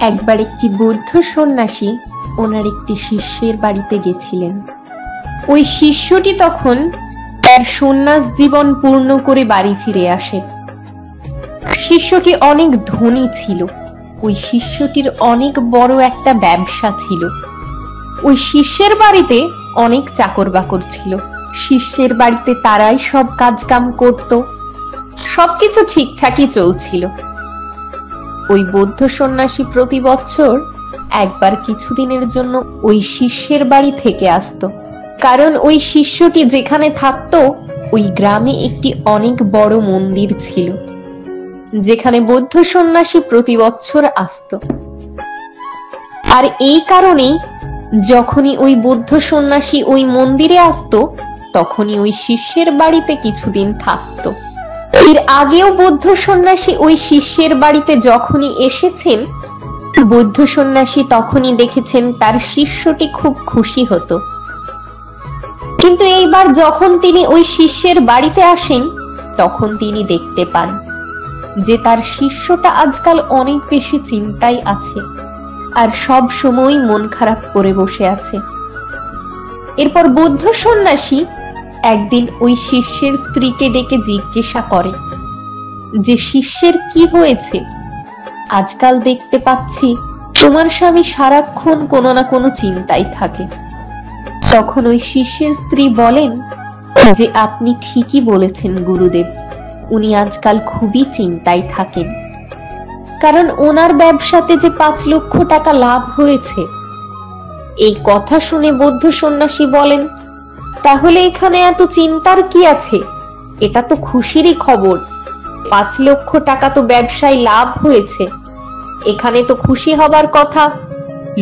একবার একটি বৌদ্ধ সন্ন্যাসী ওনার একটি শিষ্যের বাড়িতে গেছিলেন। ওই শিষ্যটি তখন তার সন্ন্যাস জীবন পূর্ণ করে বাড়ি ফিরে আসে। শিষ্যটি অনেক ধনী ছিল। ওই শিষ্যটির অনেক বড় একটা ব্যবসা ছিল। ওই শিষ্যের বাড়িতে অনেক চাকর বাকর ছিল। শিষ্যের বাড়িতে তারাই সব কাজ কাম করত। সবকিছু ঠিকঠাকই চলছিল। ওই বৌদ্ধ সন্ন্যাসী প্রতি বছর একবার কিছুদিনের জন্য ওই শিষ্যের বাড়ি থেকে আসতো। কারণ ওই শিষ্যটি যেখানে থাকতো ওই গ্রামে একটি অনেক বড় মন্দির ছিল, যেখানে বৌদ্ধ সন্ন্যাসী প্রতি বছর আসতো। আর এই কারণেই যখনই ওই বৌদ্ধ সন্ন্যাসী ওই মন্দিরে আসতো তখনই ওই শিষ্যের বাড়িতে কিছুদিন থাকতো। এর আগেও বৌদ্ধ সন্ন্যাসী ওই শিষ্যের বাড়িতে যখনই এসেছেন, বৌদ্ধ সন্ন্যাসী তখনই দেখেছেন তার শিষ্যটি খুব খুশি হতো। কিন্তু এইবার যখন তিনি ওই শিষ্যের বাড়িতে আসেন তখন তিনি দেখতে পান যে তার শিষ্যটা আজকাল অনেক বেশি চিন্তায় আছে আর সব সময় মন খারাপ করে বসে আছে। এরপর বৌদ্ধ সন্ন্যাসী একদিন ওই শিষ্যের স্ত্রীকে ডেকে জিজ্ঞাসা করে যে শিষ্যের কি হয়েছে? আজকাল দেখতে পাচ্ছি তোমার স্বামী সারাক্ষণ কোনো না কোনো চিন্তায় থাকে। তখন ওই শিষ্যের স্ত্রী বলেন যে আপনি ঠিকই বলেছেন গুরুদেব, উনি আজকাল খুবই চিন্তায় থাকেন। কারণ ওনার ব্যবসাতে যে 5 লক্ষ টাকা লাভ হয়েছে। এই কথা শুনে বৌদ্ধ সন্ন্যাসী বলেন, তাহলে এখানে এত চিন্তার কি আছে? এটা তো খুশিরই খবর। 5 লক্ষ টাকা তো ব্যবসায় লাভ হয়েছে, এখানে তো খুশি হবার কথা,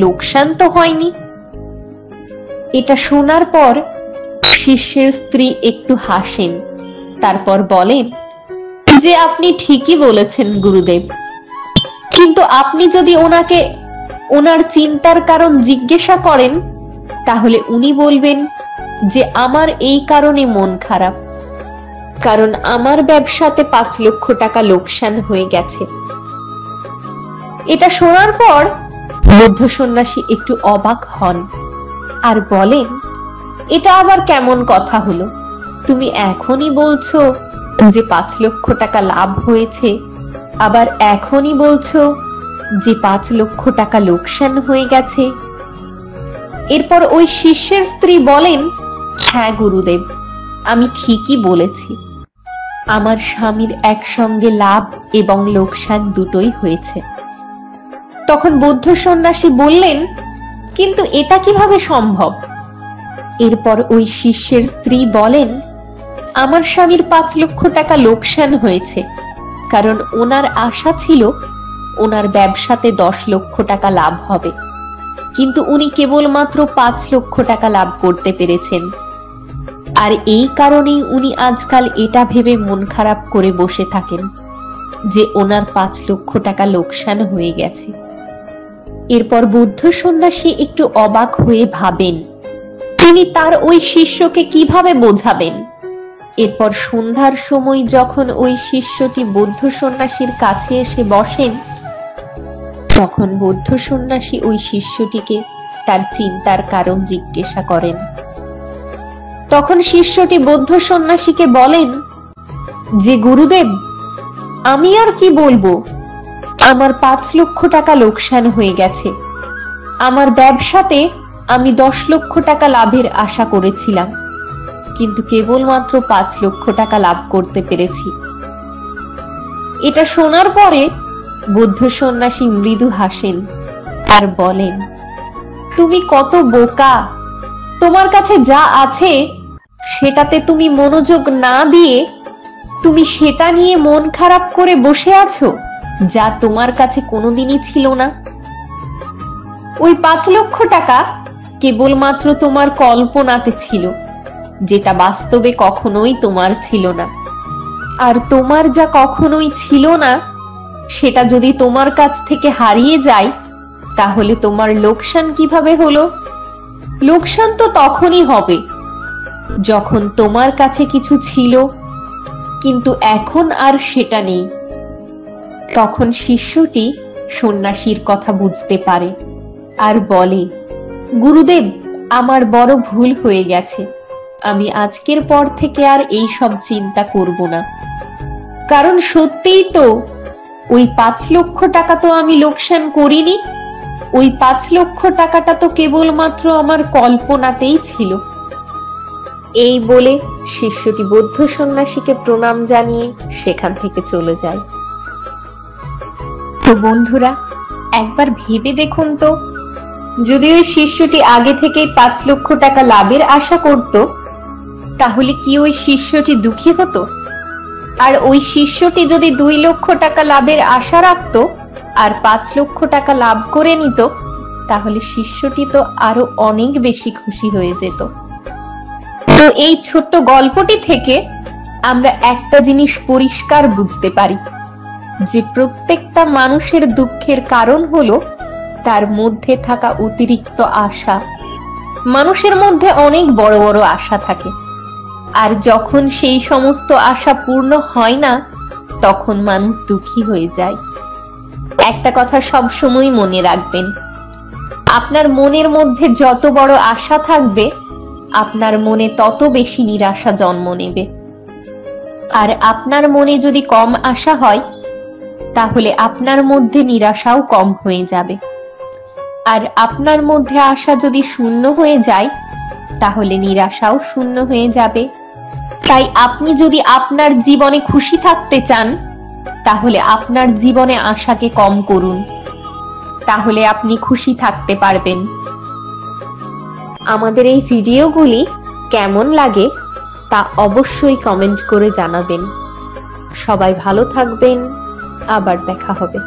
লোকসান তো হয়নি। এটা শোনার পর শিষ্যের স্ত্রী একটু হাসেন, তারপর বলেন যে আপনি ঠিকই বলেছেন গুরুদেব, কিন্তু আপনি যদি ওনাকে ওনার চিন্তার কারণ জিজ্ঞাসা করেন তাহলে উনি বলবেন যে আমার এই কারণে মন খারাপ, কারণ আমার ব্যবসাতে 5 লক্ষ টাকা লোকসান হয়ে গেছে। এটা শোনার পর বৌদ্ধ সন্ন্যাসী একটু অবাক হন আর বলেন, এটা আবার কেমন কথা হলো? তুমি এখনই বলছো যে 5 লক্ষ টাকা লাভ হয়েছে, আবার এখনই বলছো যে 5 লক্ষ টাকা লোকসান হয়ে গেছে। এরপর ওই শিষ্যের স্ত্রী বলেন, হ্যাঁ গুরুদেব, আমি ঠিকই বলেছি, আমার স্বামীর একসঙ্গে লাভ এবং লোকসান দুটোই হয়েছে। তখন বৌদ্ধ সন্ন্যাসী বললেন, কিন্তু এটা কিভাবে সম্ভব? এরপর ওই শিষ্যের স্ত্রী বলেন, আমার স্বামীর 5 লক্ষ টাকা লোকসান হয়েছে কারণ ওনার আশা ছিল ওনার ব্যবসাতে 10 লক্ষ টাকা লাভ হবে, কিন্তু উনি কেবলমাত্র 5 লক্ষ টাকা লাভ করতে পেরেছেন। আর এই কারণেই উনি আজকাল এটা ভেবে মন খারাপ করে বসে থাকেন যে ওনার 5 লক্ষ টাকা লোকসান হয়ে গেছে। এরপর বৌদ্ধ সন্ন্যাসী একটু অবাক হয়ে ভাবেন তিনি তার ওই শিষ্যকে কিভাবে বোঝাবেন। এরপর সন্ধ্যার সময় যখন ওই শিষ্যটি বৌদ্ধ সন্ন্যাসীর কাছে এসে বসেন, তখন বৌদ্ধ সন্ন্যাসী ওই শিষ্যটিকে তার চিন্তার কারণ জিজ্ঞাসা করেন। তখন শিষ্যটি বৌদ্ধ সন্ন্যাসীকে বলেন যে গুরুদেব, আমি আর কি বলবো, আমার 5 লক্ষ টাকা লোকসান হয়ে গেছে। আমার ব্যবসাতে আমি 10 লক্ষ টাকা লাভের আশা করেছিলাম, কিন্তু কেবলমাত্র 5 লক্ষ টাকা লাভ করতে পেরেছি। এটা শোনার পরে বৌদ্ধ সন্ন্যাসী মৃদু হাসেন আর বলেন, তুমি কত বোকা, তোমার কাছে যা আছে সেটাতে তুমি মনোযোগ না দিয়ে তুমি সেটা নিয়ে মন খারাপ করে বসে আছো, যা তোমার কাছে কোনোদিনই ছিল না। ওই 5 লক্ষ টাকা কেবলমাত্র তোমার কল্পনাতে ছিল, যেটা বাস্তবে কখনোই তোমার ছিল না। আর তোমার যা কখনোই ছিল না সেটা যদি তোমার কাছ থেকে হারিয়ে যায় তাহলে তোমার লোকসান কিভাবে হলো? লোকসান তো তখনই হবে যখন তোমার কাছে কিছু ছিল কিন্তু এখন আর সেটা নেই। তখন শিষ্যটি সন্ন্যাসীর কথা বুঝতে পারে আর বলে, গুরুদেব, আমার বড় ভুল হয়ে গেছে, আমি আজকের পর থেকে আর এই সব চিন্তা করব না। কারণ সত্যিই তো ওই 5 লক্ষ টাকা তো আমি লোকসান করিনি, ওই 5 লক্ষ টাকাটা তো কেবলমাত্র আমার কল্পনাতেই ছিল। এই বলে শিষ্যটি বৌদ্ধ সন্ন্যাসীকে প্রণাম জানিয়ে সেখান থেকে চলে যায়। তো বন্ধুরা, একবার ভেবে দেখুন তো, যদি ওই শিষ্যটি আগে থেকেই 5 লক্ষ টাকা লাভের আশা করত, তাহলে কি ওই শিষ্যটি দুঃখী হতো? আর ওই শিষ্যটি যদি 2 লক্ষ টাকা লাভের আশা রাখত আর 5 লক্ষ টাকা লাভ করে নিত, তাহলে শিষ্যটি তো আরো অনেক বেশি খুশি হয়ে যেত। তো এই ছোট্ট গল্পটি থেকে আমরা একটা জিনিস পরিষ্কার বুঝতে পারি, যে প্রত্যেকটা মানুষের দুঃখের কারণ হলো তার মধ্যে থাকা অতিরিক্ত আশা। মানুষের মধ্যে অনেক বড় বড় আশা থাকে, আর যখন সেই সমস্ত আশা পূর্ণ হয় না, তখন মানুষ দুঃখী হয়ে যায়। একটা কথা সব সময় মনে রাখবেন, আপনার মনের মধ্যে যত বড় আশা থাকবে, আপনার মনে তত বেশি নিরাশা জন্ম নেবে। আর আপনার মনে যদি কম আশা হয়, তাহলে আপনার মধ্যে নিরাশাও কম হয়ে যাবে। আর আপনার মধ্যে আশা যদি শূন্য হয়ে যায়, তাহলে নিরাশাও শূন্য হয়ে যাবে। তাই আপনি যদি আপনার জীবনে খুশি থাকতে চান, তাহলে আপনার জীবনে আশাকে কম করুন, তাহলে আপনি খুশি থাকতে পারবেন। আমাদের এই ভিডিওগুলি কেমন লাগে তা অবশ্যই কমেন্ট করে জানাবেন। সবাই ভালো থাকবেন, আবার দেখা হবে।